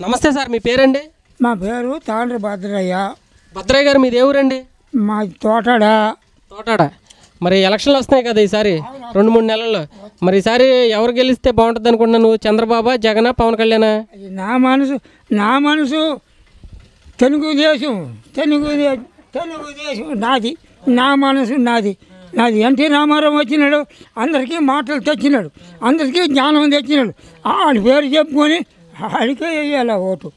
నమస్తే సార్, మీ పేరండి? మా పేరు తాండ్రి భద్రయ్య. భద్రయ్య గారు, మీది ఏ ఊరండి? మా తోటాడ. మరి ఎలక్షన్లు వస్తున్నాయి కదా ఈసారి 2-3 నెలల్లో. మరి ఈసారి ఎవరు గెలిస్తే బాగుంటుంది అనుకుంటున్నా? నువ్వు చంద్రబాబు, జగన్, పవన్ కళ్యాణ్? నా మనసు తెలుగుదేశం నాది. నా మనసు నాది. ఎన్టీ రామారావు వచ్చినాడు, అందరికీ మాటలు తెచ్చినాడు, అందరికీ జ్ఞానం తెచ్చినాడు. ఆడి పేరు చెప్పుకొని ఆడికే వేయాల ఓటు.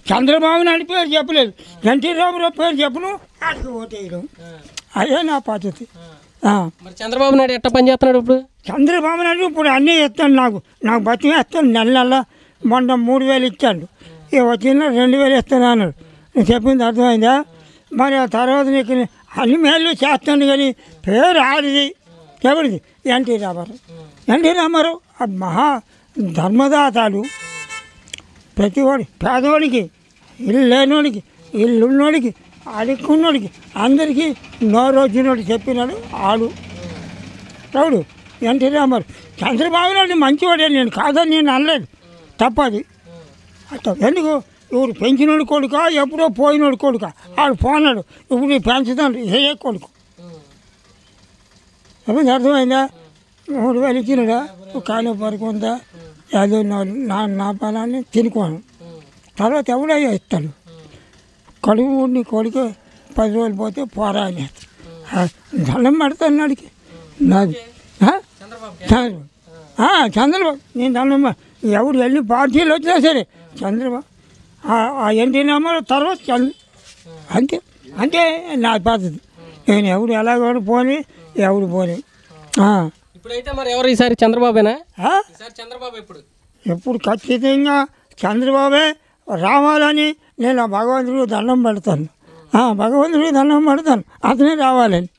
చంద్రబాబు నాయుడు పేరు చెప్పలేదు, ఎన్టీ రామారావు పేరు చెప్పను, ఆడికి ఓటు వేయడం. అదే నా పద్ధతి. మరి చంద్రబాబు నాయుడు ఎట్లా పని చేస్తున్నాడు ఇప్పుడు? చంద్రబాబు నాయుడు ఇప్పుడు అన్నీ ఇస్తాను, నాకు బతికి ఇస్తాను. నెల మొన్న 3000 ఇచ్చాడు, ఇక వచ్చిన 2000 ఇస్తాను అన్నాడు. నేను చెప్పింది అర్థమైందా? మరి ఆ తర్వాత నీకు అన్ని మేళ్ళు చేస్తాను, కానీ పేరు ఆడిది ఎవరిది? ఎన్టీ రామారావు మహా ధర్మదాతాడు. ప్రతివాడి పేదవాడికి, ఇల్లు లేనివాడికి, ఇల్లు ఉన్నోడికి, అడుక్కున్నోడికి, అందరికీ నోరొచ్చినోడు చెప్పినాడు ఆడు ఎన్టీ రామారావు. చంద్రబాబు నాయుడు మంచివాడే, నేను కాదని నేను అనలేదు, తప్పది. అట్లా ఎందుకు? ఇప్పుడు పెంచినోడు కొడుక, ఎప్పుడో పోయినోడు కొడుక, ఆడు పోనాడు, ఇప్పుడు పెంచుతాడు ఏ కొడుకు. ఎప్పుడు అర్థమైందా? 3000 ఇచ్చినాడా, కాలు పరుకుందా, ఏదో నా పొలాన్ని తినుకోను. తర్వాత ఎవడయ్యా ఇస్తాడు? కడుపు ఉండి కొడుకు 10 రోజులు పోతే పోరా అని దండం పెడతాను నాడికి. నాది చంద్రబాబు, నేను దండం ఎవడు ఎన్ని పార్టీలు వచ్చినా సరే చంద్రబాబు, ఎన్టీ రామారావు తర్వాత అంతే నా పద్ధతి. నేను ఎవడు ఎలాగోడు పోని, ఎవడు పోని. ఇప్పుడైతే మరి ఎవరు ఈసారి? చంద్రబాబేనా? చంద్రబాబు ఎప్పుడు ఖచ్చితంగా చంద్రబాబే రావాలని నేను భగవంతుడికి దండం పెడతాను. అతనే రావాలని.